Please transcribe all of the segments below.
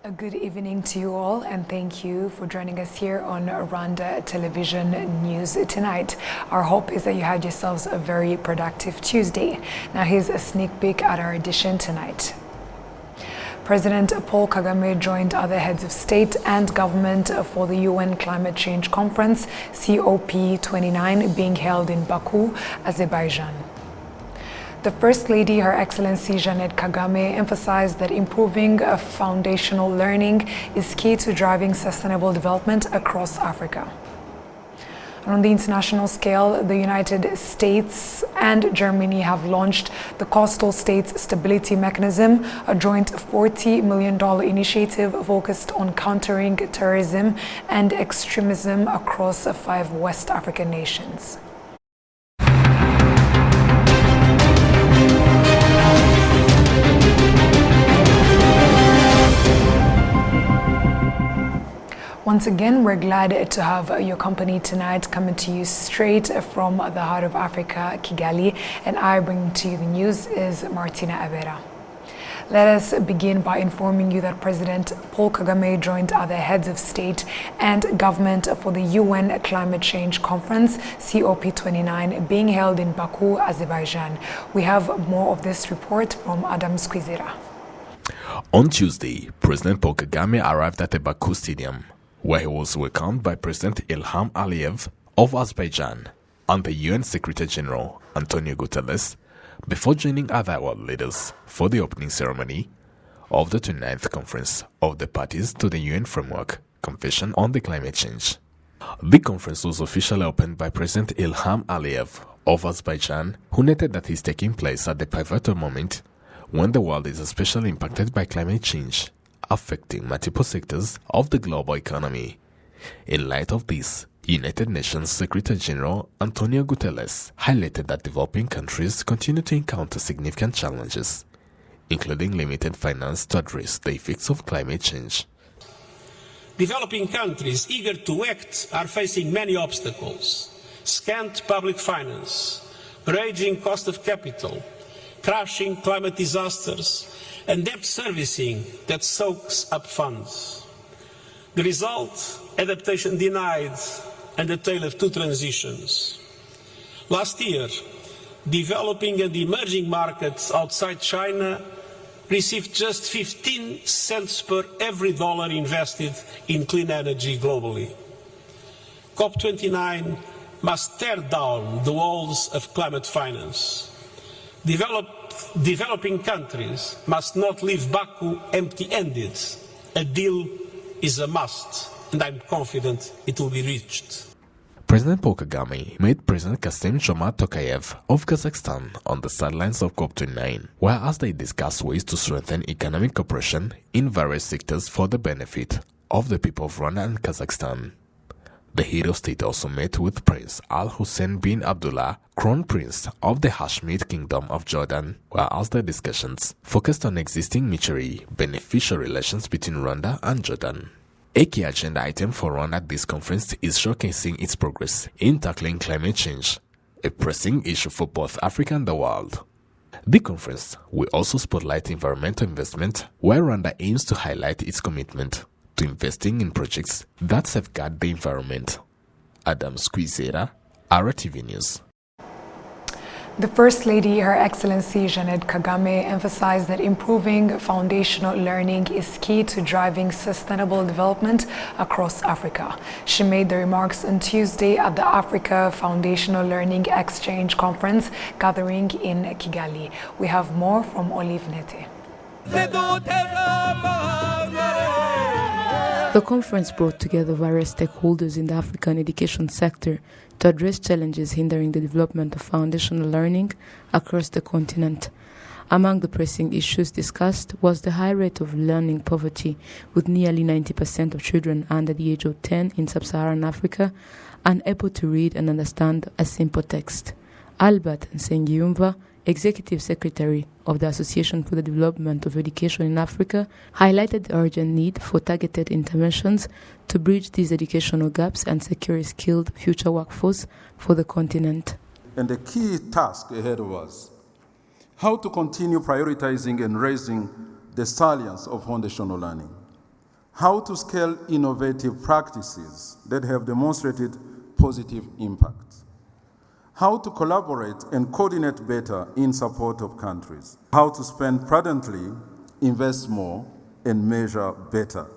A good evening to you all, and thank you for joining us here on Rwanda Television News tonight. Our hope is that you had yourselves a very productive Tuesday. Now here's a sneak peek at our edition tonight. President Paul Kagame joined other heads of state and government for the UN Climate Change Conference, COP29, being held in Baku, Azerbaijan. The First Lady, Her Excellency Jeannette Kagame, emphasized that improving foundational learning is key to driving sustainable development across Africa. And on the international scale, the United States and Germany have launched the Coastal States Stability Mechanism, a joint $40 million initiative focused on countering terrorism and extremism across 5 West African nations. Once again, we're glad to have your company tonight, coming to you straight from the heart of Africa, Kigali, and I bringing to you the news is Martina Abera. Let us begin by informing you that President Paul Kagame joined other heads of state and government for the UN Climate Change Conference, COP29, being held in Baku, Azerbaijan. We have more of this report from Adam Squizera. On Tuesday, President Paul Kagame arrived at the Baku Stadium, where he was welcomed by President Ilham Aliyev of Azerbaijan and the UN Secretary General Antonio Guterres, before joining other world leaders for the opening ceremony of the 29th Conference of the Parties to the UN Framework Convention on the Climate Change. The conference was officially opened by President Ilham Aliyev of Azerbaijan, who noted that it is taking place at the pivotal moment when the world is especially impacted by climate change, affecting multiple sectors of the global economy. In light of this, United Nations Secretary General Antonio Guterres highlighted that developing countries continue to encounter significant challenges, including limited finance to address the effects of climate change. Developing countries eager to act are facing many obstacles: scant public finance, raging cost of capital, crashing climate disasters, and debt servicing that soaks up funds. The result, adaptation denied and a tale of two transitions. Last year, developing and emerging markets outside China received just 15 cents per every dollar invested in clean energy globally. COP29 must tear down the walls of climate finance. Developing countries must not leave Baku empty-handed. A deal is a must, and I'm confident it will be reached. President Paul Kagame met President Kassym-Jomart Tokayev of Kazakhstan on the sidelines of COP29, whereas they discussed ways to strengthen economic cooperation in various sectors for the benefit of the people of Rwanda and Kazakhstan. The head of state also met with Prince Al Hussein bin Abdullah, Crown Prince of the Hashemite Kingdom of Jordan, whereas the discussions focused on existing mutually beneficial relations between Rwanda and Jordan. A key agenda item for Rwanda at this conference is showcasing its progress in tackling climate change, a pressing issue for both Africa and the world. The conference will also spotlight environmental investment, where Rwanda aims to highlight its commitment to investing in projects that safeguard the environment. Adam Squizera, RwandaTV News. The First Lady, Her Excellency Jeannette Kagame, emphasized that improving foundational learning is key to driving sustainable development across Africa. She made the remarks on Tuesday at the Africa Foundational Learning Exchange Conference gathering in Kigali. We have more from Olive Nete. The conference brought together various stakeholders in the African education sector to address challenges hindering the development of foundational learning across the continent. Among the pressing issues discussed was the high rate of learning poverty, with nearly 90% of children under the age of 10 in sub-Saharan Africa unable to read and understand a simple text. Albert Nsengiyumva, Executive Secretary of the Association for the Development of Education in Africa, highlighted the urgent need for targeted interventions to bridge these educational gaps and secure a skilled future workforce for the continent. And the key task ahead of us, how to continue prioritizing and raising the salience of foundational learning. how to scale innovative practices that have demonstrated positive impact, how to collaborate and coordinate better in support of countries, how to spend prudently, invest more, and measure better,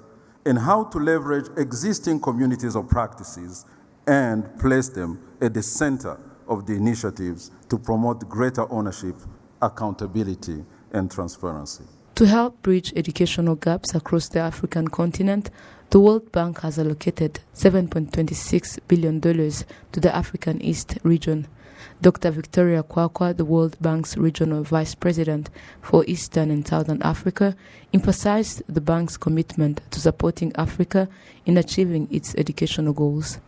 and how to leverage existing communities of practices and place them at the center of the initiatives to promote greater ownership, accountability, and transparency. To help bridge educational gaps across the African continent, the World Bank has allocated $7.26 billion to the African East region. Dr. Victoria Kwakwa, the World Bank's Regional Vice President for Eastern and Southern Africa, emphasized the bank's commitment to supporting Africa in achieving its educational goals.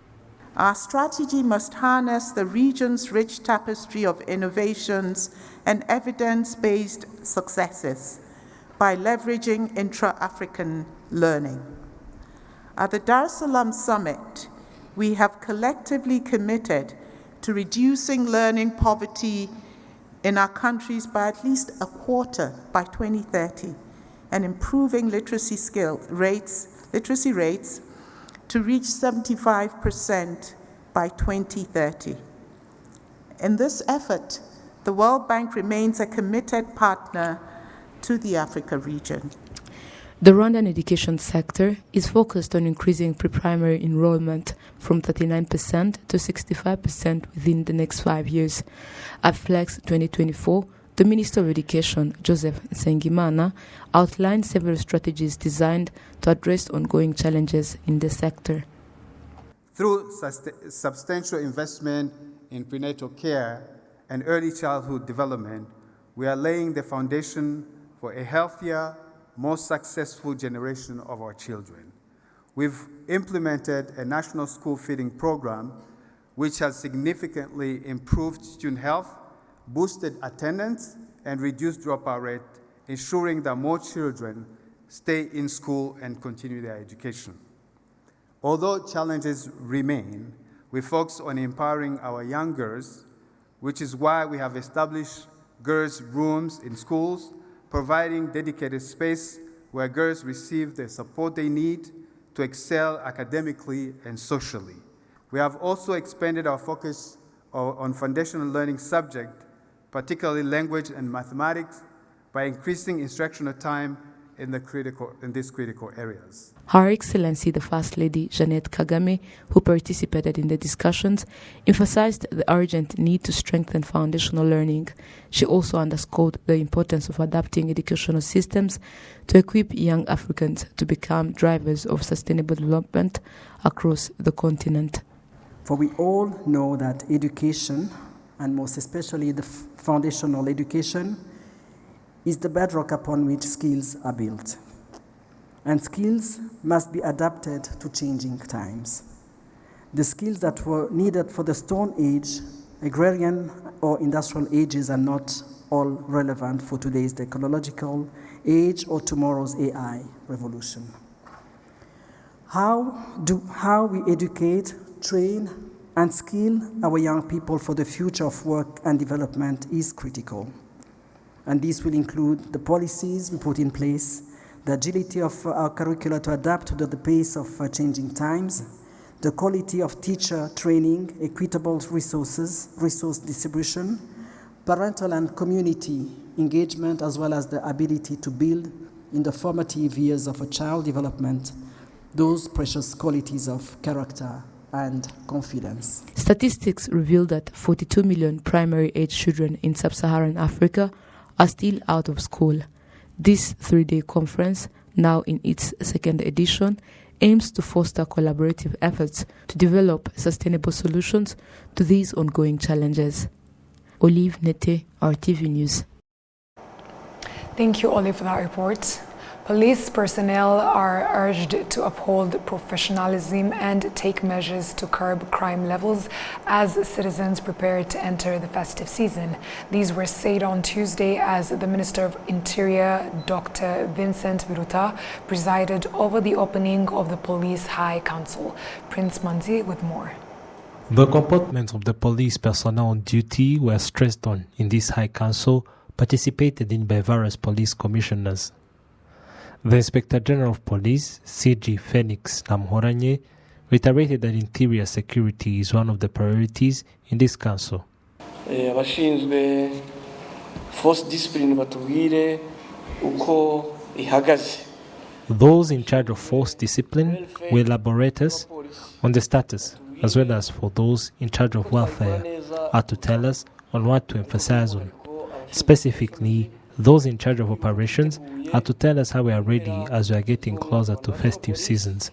Our strategy must harness the region's rich tapestry of innovations and evidence-based successes by leveraging intra-African learning. At the Dar es Salaam Summit, we have collectively committed to reducing learning poverty in our countries by at least a quarter by 2030 and improving literacy rates to reach 75% by 2030. In this effort, the World Bank remains a committed partner to the Africa region. The Rwandan education sector is focused on increasing pre-primary enrollment from 39% to 65% within the next 5 years. At Flex 2024, the Minister of Education, Joseph Nsengimana, outlined several strategies designed to address ongoing challenges in the sector. Through substantial investment in prenatal care and early childhood development, we are laying the foundation for a healthier, more successful generation of our children. We've implemented a national school feeding program which has significantly improved student health, boosted attendance, and reduced dropout rate, ensuring that more children stay in school and continue their education. Although challenges remain, we focus on empowering our young girls, which is why we have established girls' rooms in schools, providing dedicated space where girls receive the support they need to excel academically and socially. We have also expanded our focus on foundational learning subjects, particularly language and mathematics, by increasing instructional time in these critical areas. Her Excellency the First Lady Jeannette Kagame, who participated in the discussions, emphasized the urgent need to strengthen foundational learning. She also underscored the importance of adapting educational systems to equip young Africans to become drivers of sustainable development across the continent. For we all know that education, and most especially the foundational education, is the bedrock upon which skills are built. And skills must be adapted to changing times. The skills that were needed for the Stone Age, agrarian or industrial ages are not all relevant for today's technological age or tomorrow's AI revolution. How we educate, train, and skill our young people for the future of work and development is critical. And this will include the policies we put in place, the agility of our curricula to adapt to the pace of changing times, the quality of teacher training, equitable resource distribution, parental and community engagement, as well as the ability to build in the formative years of a child development those precious qualities of character and confidence. Statistics reveal that 42 million primary-age children in sub-Saharan Africa are still out of school. This 3-day conference, now in its second edition, aims to foster collaborative efforts to develop sustainable solutions to these ongoing challenges. Olive Nete, RTV News. Thank you, Olive, for that report. Police personnel are urged to uphold professionalism and take measures to curb crime levels as citizens prepare to enter the festive season. These were said on Tuesday as the Minister of Interior, Dr. Vincent Biruta, presided over the opening of the Police High Council. Prince Manzi with more. The comportment of the police personnel on duty were stressed on in this High Council, participated in by various police commissioners. The Inspector General of Police, CG Phoenix Namhoranye, reiterated that interior security is one of the priorities in this council. Abashinzwe force discipline batubwire uko ihagaze. Those in charge of force discipline will elaborate us on the status, as well as for those in charge of welfare are to tell us on what to emphasize on. Specifically, those in charge of operations are to tell us how we are ready as we are getting closer to festive seasons.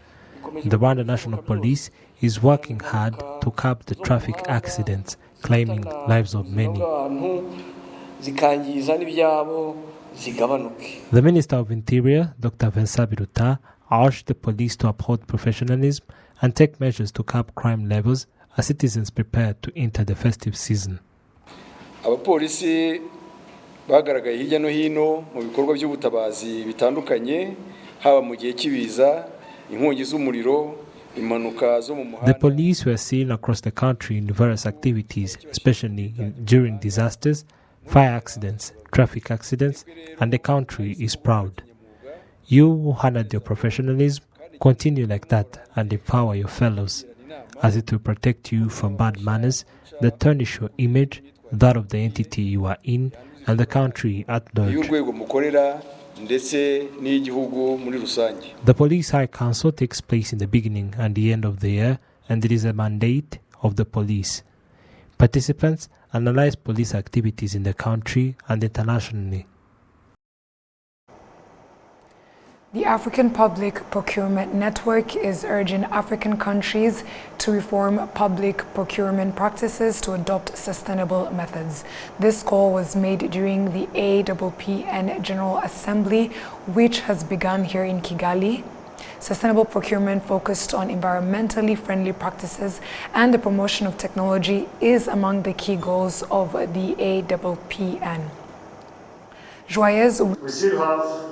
The Rwanda National Police is working hard to curb the traffic accidents, claiming lives of many. The Minister of Interior, Dr. Vincent Biruta, urged the police to uphold professionalism and take measures to curb crime levels as citizens prepare to enter the festive season. Abapolisi bagaragaye hirya no hino mu bikorwa by'ubutabazi bitandukanye haba mu gihe cy'ibiza, inkongi z'umuriro, impanuka zo mu muhanda. The police were seen across the country in various activities, especially during disasters, fire accidents, traffic accidents, and the country is proud. You who honored your professionalism, continue like that and empower your fellows, as it will protect you from bad manners that tarnish your image, that of the entity you are in, and the country at large. The Police High Council takes place in the beginning and the end of the year, and it is a mandate of the police. Participants analyze police activities in the country and internationally. The African Public Procurement Network is urging African countries to reform public procurement practices to adopt sustainable methods. This call was made during the APPN General Assembly, which has begun here in Kigali. Sustainable procurement focused on environmentally friendly practices and the promotion of technology is among the key goals of the APPN. Joyeuse, we still have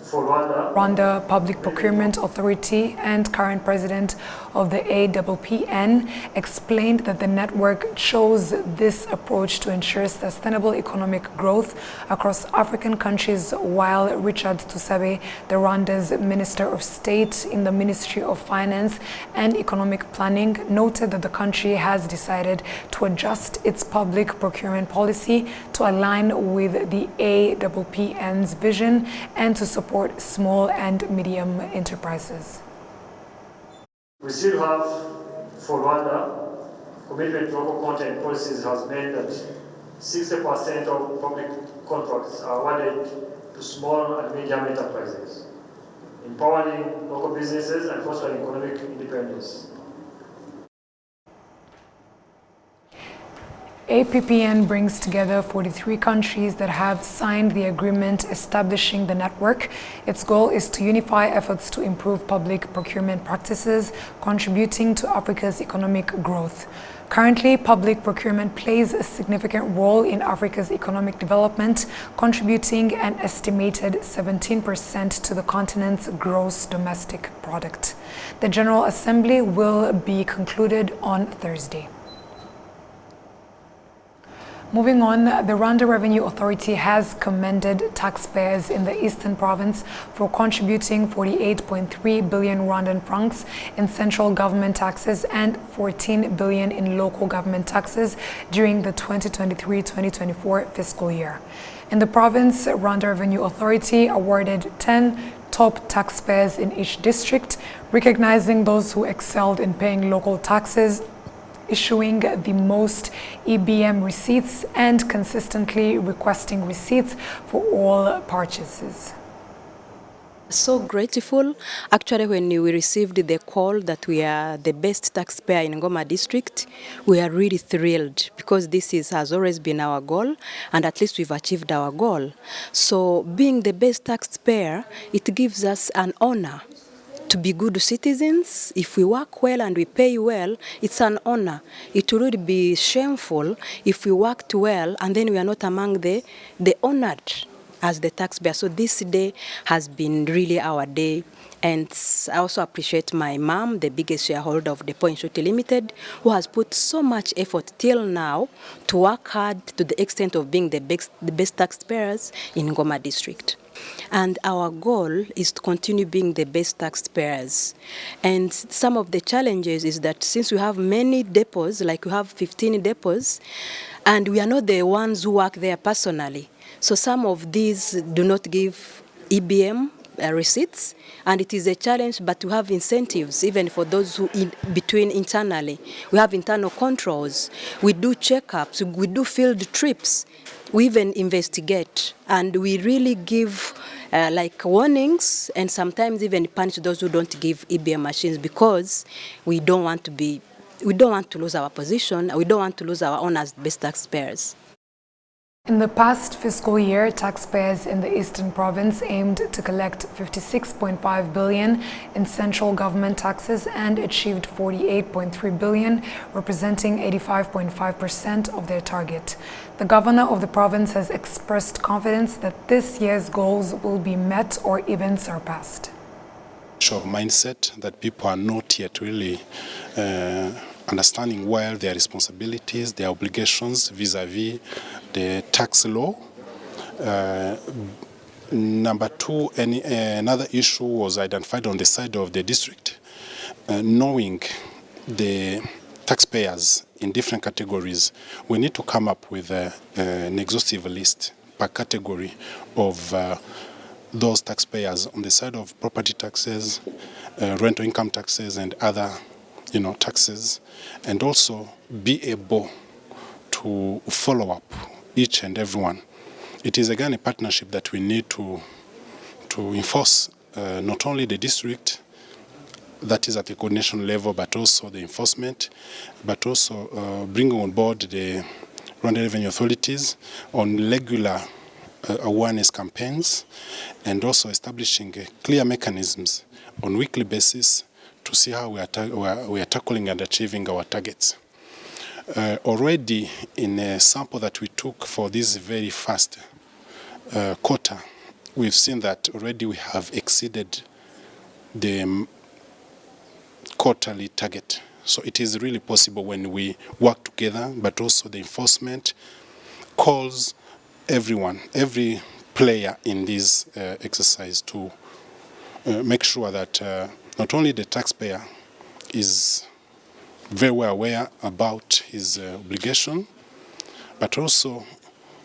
for Rwanda Public Procurement Authority and current president of the APPN, explained that the network chose this approach to ensure sustainable economic growth across African countries, while Richard Tusabe, the Rwanda's Minister of State in the Ministry of Finance and Economic Planning, noted that the country has decided to adjust its public procurement policy to align with the APPN's vision and to support small and medium enterprises. We still have, for Rwanda, commitment to local content policies has meant that 60% of public contracts are awarded to small and medium enterprises, empowering local businesses and fostering economic independence. APPN brings together 43 countries that have signed the agreement establishing the network. Its goal is to unify efforts to improve public procurement practices, contributing to Africa's economic growth. Currently, public procurement plays a significant role in Africa's economic development, contributing an estimated 17% to the continent's gross domestic product. The General Assembly will be concluded on Thursday. Moving on, the Rwanda Revenue Authority has commended taxpayers in the Eastern Province for contributing 48.3 billion Rwandan francs in central government taxes and 14 billion in local government taxes during the 2023-2024 fiscal year. In the province, Rwanda Revenue Authority awarded 10 top taxpayers in each district, recognizing those who excelled in paying local taxes, issuing the most EBM receipts, and consistently requesting receipts for all purchases. So grateful. Actually, when we received the call that we are the best taxpayer in Ngoma district, we are really thrilled because this has always been our goal, and at least we've achieved our goal. So being the best taxpayer, it gives us an honor to be good citizens. If we work well and we pay well, it's an honor. It would be shameful if we worked well and then we are not among the honored as the taxpayer. So this day has been really our day. And I also appreciate my mom, the biggest shareholder of the Point Shooty Limited, who has put so much effort till now to work hard to the extent of being the best taxpayers in Ngoma district. And our goal is to continue being the best taxpayers. And some of the challenges is that since we have many depots, like we have 15 depots, and we are not the ones who work there personally. So some of these do not give EBM receipts, and it is a challenge, but we have incentives even for those who between internally. We have internal controls, we do checkups, we do field trips, we even investigate, and we really give like warnings and sometimes even punish those who don't give EBM machines, because we don't want to lose our position, we don't want to lose our own as best taxpayers. In the past fiscal year, taxpayers in the Eastern Province aimed to collect 56.5 billion in central government taxes and achieved 48.3 billion, representing 85.5% of their target. The governor of the province has expressed confidence that this year's goals will be met or even surpassed. Of mindset that people are not yet really understanding well their responsibilities, their obligations vis-a-vis the tax law. Number two, another issue was identified on the side of the district, knowing the taxpayers in different categories. We need to come up with an exhaustive list per category of those taxpayers on the side of property taxes, rental income taxes, and other, taxes, and also be able to follow up each and every one. It is again a partnership that we need to enforce, not only the district, that is at the coordination level, but also the enforcement, but also bringing on board the Rwanda Revenue Authorities on regular awareness campaigns, and also establishing clear mechanisms on weekly basis to see how we are tackling and achieving our targets. Already in a sample that we took for this very first quarter, we've seen that already we have exceeded the quarterly target. So it is really possible when we work together, but also the enforcement calls everyone, every player in this exercise to make sure that not only the taxpayer is very well aware about his obligation, but also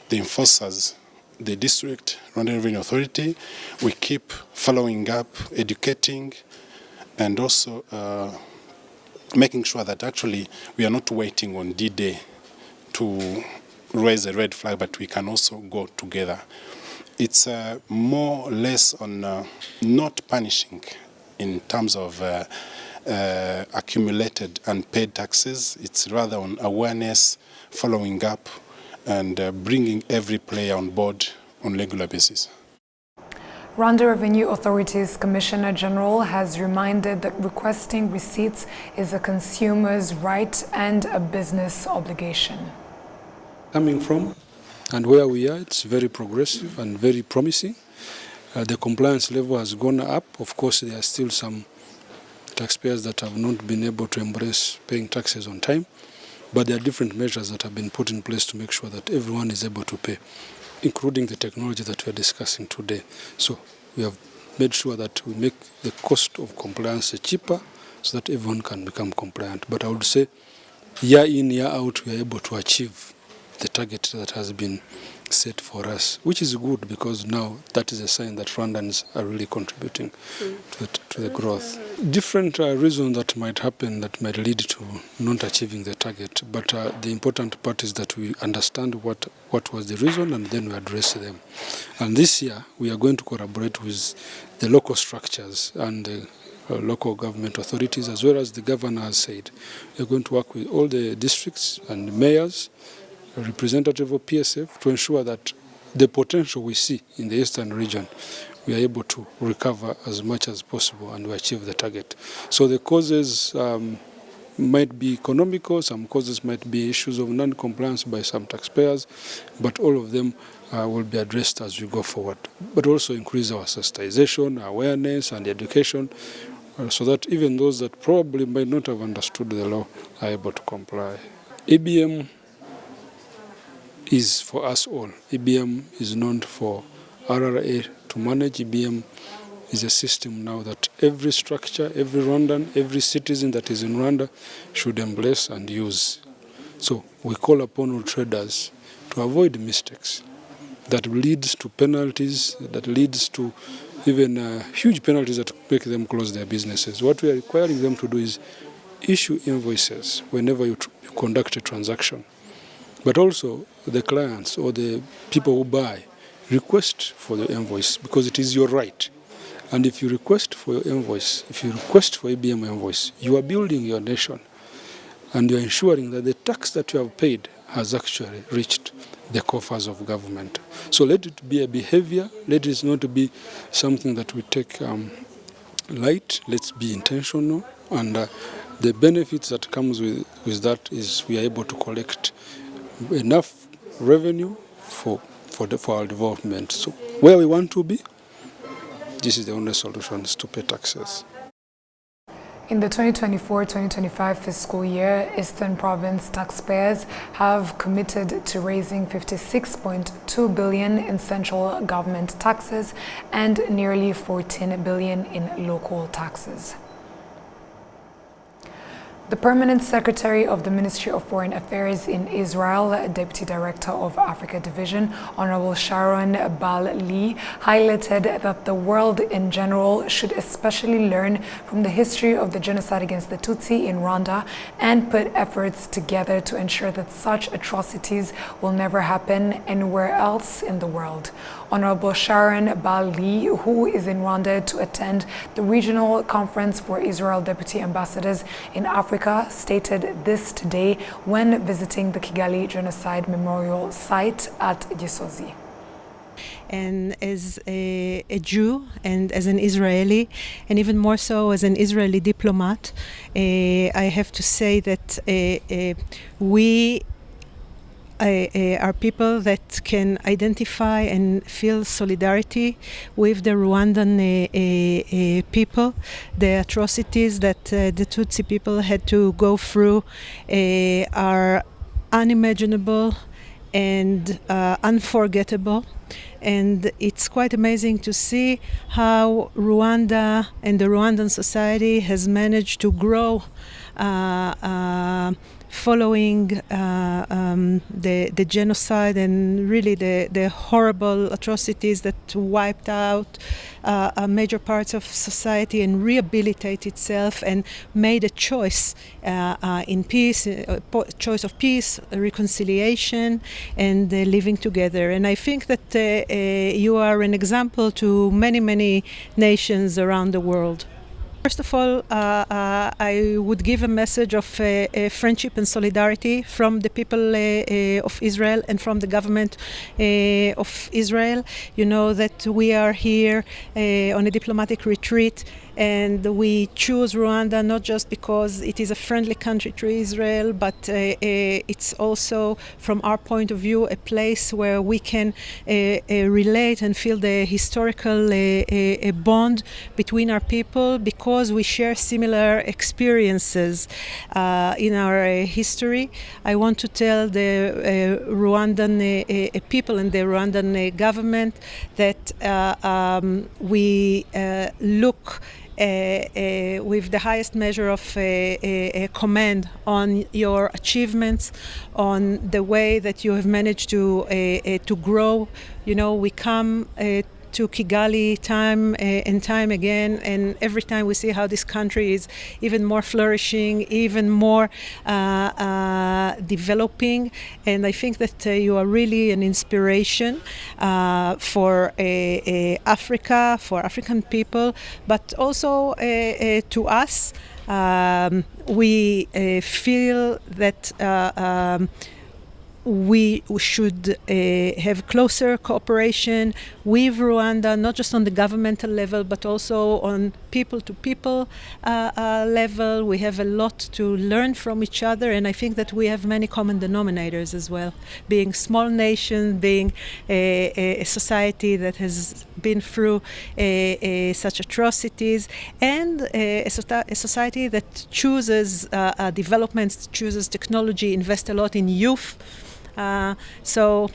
the enforcers, the district, Rwanda Revenue Authority. We keep following up, educating, and also making sure that actually we are not waiting on D-Day to raise a red flag, but we can also go together. It's more or less on not punishing in terms of accumulated unpaid taxes. It's rather on awareness, following up, and bringing every player on board on a regular basis. Rwanda Revenue Authority's Commissioner General has reminded that requesting receipts is a consumer's right and a business obligation. Coming from and where we are, it's very progressive and very promising. The compliance level has gone up. Of course, there are still some taxpayers that have not been able to embrace paying taxes on time, but there are different measures that have been put in place to make sure that everyone is able to pay, including the technology that we are discussing today. So we have made sure that we make the cost of compliance cheaper so that everyone can become compliant. But I would say year in, year out, we are able to achieve the target that has been set for us, which is good because now that is a sign that Rwandans are really contributing to the growth. Different reasons that might happen that might lead to not achieving the target, but the important part is that we understand what was the reason and then we address them. And this year we are going to collaborate with the local structures and the local government authorities, as well as the governor has said. We are going to work with all the districts and mayors, representative of PSF, to ensure that the potential we see in the eastern region, we are able to recover as much as possible and we achieve the target. So the causes might be economical, some causes might be issues of non-compliance by some taxpayers, but all of them will be addressed as we go forward. But also increase our sensitization, awareness and education, so that even those that probably might not have understood the law are able to comply. EBM is for us all. EBM is known for RRA to manage. EBM is a system now that every structure, every Rwandan, every citizen that is in Rwanda should embrace and use. So we call upon all traders to avoid mistakes that leads to penalties, that leads to even huge penalties that make them close their businesses. What we are requiring them to do is issue invoices whenever you conduct a transaction. But also the clients or the people who buy request for the invoice because it is your right. And if you request for your invoice, if you request for EBM invoice, you are building your nation and you are ensuring that the tax that you have paid has actually reached the coffers of government. So let it be a behavior, let it not be something that we take light, let's be intentional, and the benefits that comes with that is we are able to collect enough revenue for our development. So where we want to be, this is the only solution, is to pay taxes. In the 2024-2025 fiscal year, Eastern Province taxpayers have committed to raising 56.2 billion in central government taxes and nearly 14 billion in local taxes. The Permanent Secretary of the Ministry of Foreign Affairs in Israel, Deputy Director of Africa Division, Honorable Sharon Bal-Lee, highlighted that the world in general should especially learn from the history of the genocide against the Tutsi in Rwanda and put efforts together to ensure that such atrocities will never happen anywhere else in the world. Honorable Sharon Bal-Lee, who is in Rwanda to attend the regional conference for Israel Deputy Ambassadors in Africa, stated this today when visiting the Kigali Genocide Memorial Site at Gisozi. And as a Jew and as an Israeli, and even more so as an Israeli diplomat, I have to say that we are people that can identify and feel solidarity with the Rwandan people. The atrocities that the Tutsi people had to go through are unimaginable and unforgettable. And it's quite amazing to see how Rwanda and the Rwandan society has managed to grow following the genocide and really the horrible atrocities that wiped out major parts of society and rehabilitate itself and made a choice in peace, choice of peace, reconciliation, and living together. And I think that you are an example to many, many nations around the world. First of all, I would give a message of friendship and solidarity from the people of Israel and from the government of Israel. You know that we are here on a diplomatic retreat, and we choose Rwanda not just because it is a friendly country to Israel, but it's also, from our point of view, a place where we can relate and feel the historical bond between our people, because we share similar experiences in our history. I want to tell the Rwandan people and the Rwandan government that we look with the highest measure of commend on your achievements, on the way that you have managed to grow. You know, we come to Kigali time and time again, and every time we see how this country is even more flourishing, even more developing, and I think that you are really an inspiration for Africa, for African people, but also to us. We feel that we should have closer cooperation with Rwanda, not just on the governmental level, but also on people-to-people level. We have a lot to learn from each other, and I think that we have many common denominators as well. Being small nation, being a society that has been through such atrocities, and a society that chooses development, chooses technology, invests a lot in youth. So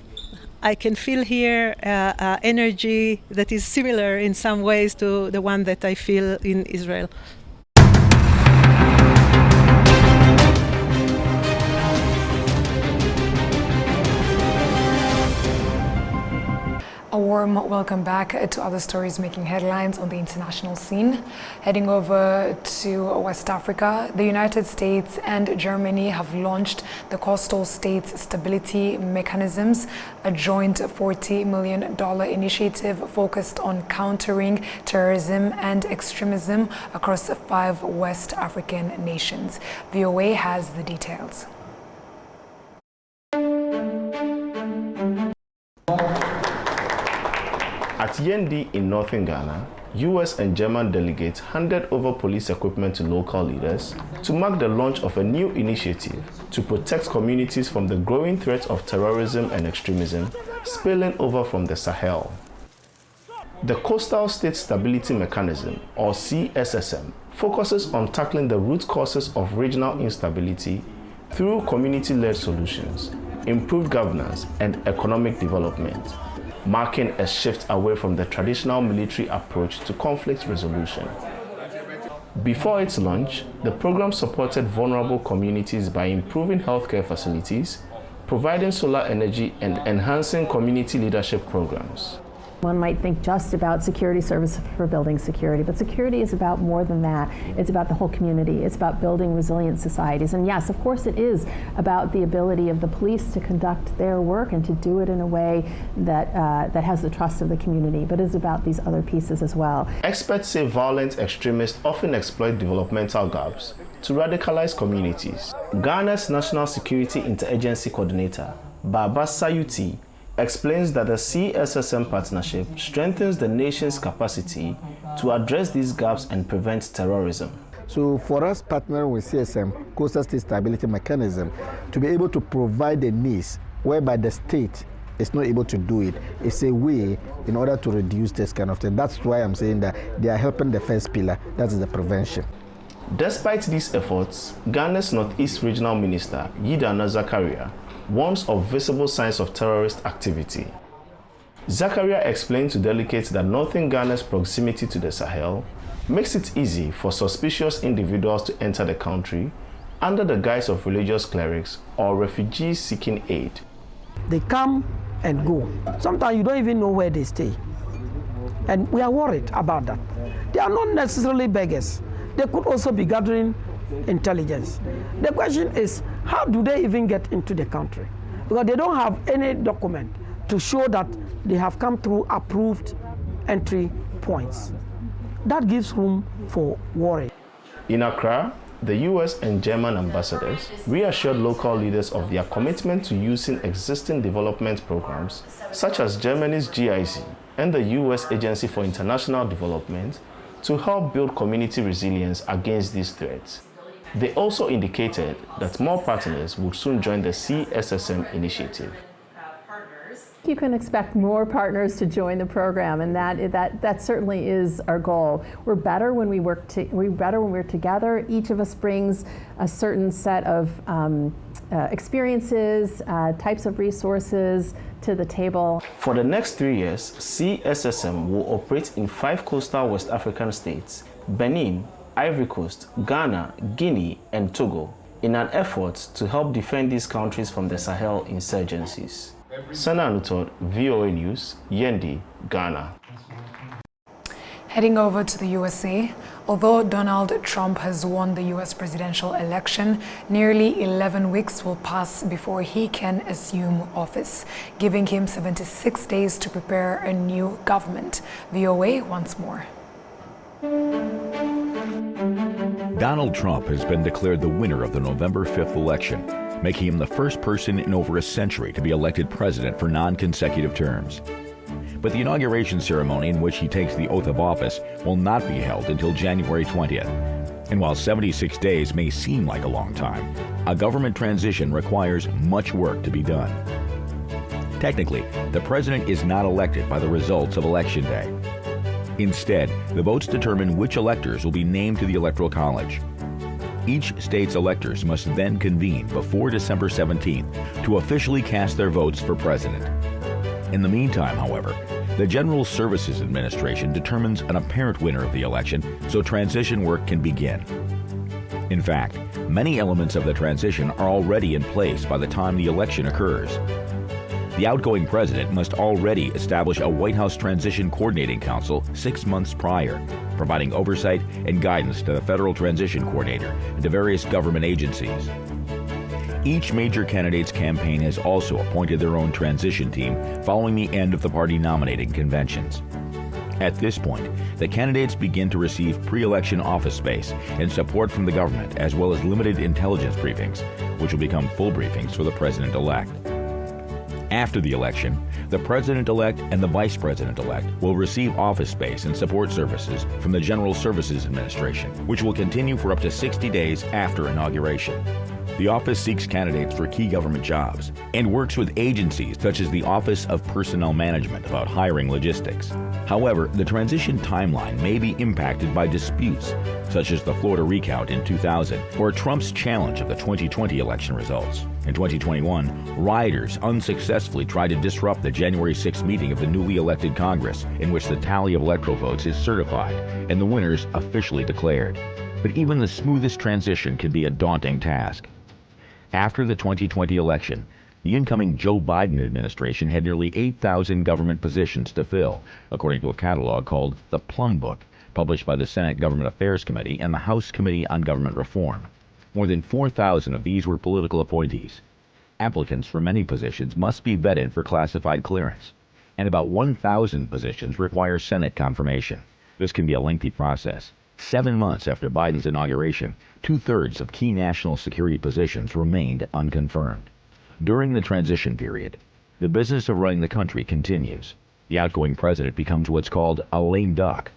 I can feel here energy that is similar in some ways to the one that I feel in Israel. A warm welcome back to other stories making headlines on the international scene. Heading over to West Africa, the United States and Germany have launched the Coastal States Stability Mechanisms, a joint $40 million initiative focused on countering terrorism and extremism across 5 West African nations. VOA has the details. At Yendi in northern Ghana, US and German delegates handed over police equipment to local leaders to mark the launch of a new initiative to protect communities from the growing threat of terrorism and extremism spilling over from the Sahel. The Coastal State Stability Mechanism, or CSSM, focuses on tackling the root causes of regional instability through community-led solutions, improved governance, and economic development, marking a shift away from the traditional military approach to conflict resolution. Before its launch, the program supported vulnerable communities by improving healthcare facilities, providing solar energy, and enhancing community leadership programs. One might think just about security services for building security, but security is about more than that. It's about the whole community. It's about building resilient societies. And yes, of course it is about the ability of the police to conduct their work and to do it in a way that, that has the trust of the community, but it's about these other pieces as well. Experts say violent extremists often exploit developmental gaps to radicalize communities. Ghana's National Security Interagency Coordinator, Baba Sayuti, explains that the CSSM partnership strengthens the nation's capacity to address these gaps and prevent terrorism. So for us partnering with CSM, Coastal State Stability Mechanism, to be able to provide the needs whereby the state is not able to do it, it's a way in order to reduce this kind of thing. That's why I'm saying that they are helping the first pillar, that is the prevention. Despite these efforts, Ghana's Northeast Regional Minister, Yidana Zakaria, warns of visible signs of terrorist activity. Zakaria explained to delegates that northern Ghana's proximity to the Sahel makes it easy for suspicious individuals to enter the country under the guise of religious clerics or refugees seeking aid. They come and go. Sometimes you don't even know where they stay. And we are worried about that. They are not necessarily beggars. They could also be gathering intelligence. The question is, how do they even get into the country? Because they don't have any document to show that they have come through approved entry points. That gives room for worry. In Accra, the US and German ambassadors reassured local leaders of their commitment to using existing development programs, such as Germany's GIZ and the US Agency for International Development, to help build community resilience against these threats. They also indicated that more partners would soon join the CSSM initiative. You can expect more partners to join the program, and that certainly is our goal. We're better when we're together. Each of us brings a certain set of experiences, types of resources to the table. For the next 3 years, CSSM will operate in 5 coastal West African states: Benin, Ivory Coast, Ghana, Guinea, and Togo, in an effort to help defend these countries from the Sahel insurgencies. Sana Anutod, VOA News, Yendi, Ghana. Heading over to the USA, although Donald Trump has won the US presidential election, nearly 11 weeks will pass before he can assume office, giving him 76 days to prepare a new government. VOA once more. Donald Trump has been declared the winner of the November 5th election, making him the first person in over a century to be elected president for non-consecutive terms. But the inauguration ceremony in which he takes the oath of office will not be held until January 20th. And while 76 days may seem like a long time, a government transition requires much work to be done. Technically, the president is not elected by the results of Election Day. Instead, the votes determine which electors will be named to the Electoral College. Each state's electors must then convene before December 17th to officially cast their votes for president. In the meantime, however, the General Services Administration determines an apparent winner of the election so transition work can begin. In fact, many elements of the transition are already in place by the time the election occurs. The outgoing president must already establish a White House Transition Coordinating Council 6 months prior, providing oversight and guidance to the Federal Transition Coordinator and to various government agencies. Each major candidate's campaign has also appointed their own transition team following the end of the party nominating conventions. At this point, the candidates begin to receive pre-election office space and support from the government, as well as limited intelligence briefings, which will become full briefings for the president-elect. After the election, the president-elect and the vice president-elect will receive office space and support services from the General Services Administration, which will continue for up to 60 days after inauguration. The office seeks candidates for key government jobs and works with agencies such as the Office of Personnel Management about hiring logistics. However, the transition timeline may be impacted by disputes, such as the Florida recount in 2000 or Trump's challenge of the 2020 election results. In 2021, rioters unsuccessfully tried to disrupt the January 6th meeting of the newly elected Congress, in which the tally of electoral votes is certified and the winners officially declared. But even the smoothest transition can be a daunting task. After the 2020 election, the incoming Joe Biden administration had nearly 8,000 government positions to fill, according to a catalog called the Plum Book, published by the Senate Government Affairs Committee and the House Committee on Government Reform. More than 4,000 of these were political appointees. Applicants for many positions must be vetted for classified clearance, and about 1,000 positions require Senate confirmation. This can be a lengthy process. 7 months after Biden's inauguration, 2/3 of key national security positions remained unconfirmed. During the transition period, the business of running the country continues. The outgoing president becomes what's called a lame duck.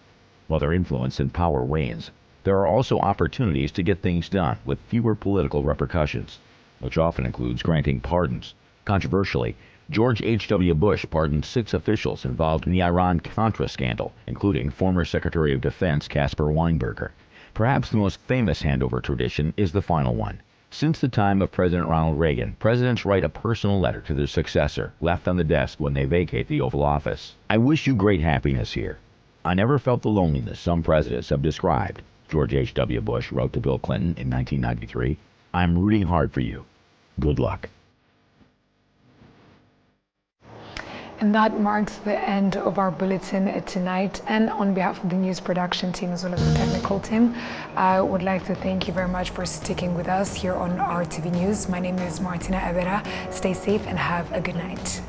While their influence and power wanes, there are also opportunities to get things done with fewer political repercussions, which often includes granting pardons. Controversially, George H.W. Bush pardoned 6 officials involved in the Iran-Contra scandal, including former Secretary of Defense Caspar Weinberger. Perhaps the most famous handover tradition is the final one. Since the time of President Ronald Reagan, presidents write a personal letter to their successor, left on the desk when they vacate the Oval Office. "I wish you great happiness here. I never felt the loneliness some presidents have described," George H.W. Bush wrote to Bill Clinton in 1993. "I'm rooting hard for you. Good luck." And that marks the end of our bulletin tonight. And on behalf of the news production team as well as the technical team, I would like to thank you very much for sticking with us here on RTV News. My name is Martina Evera. Stay safe and have a good night.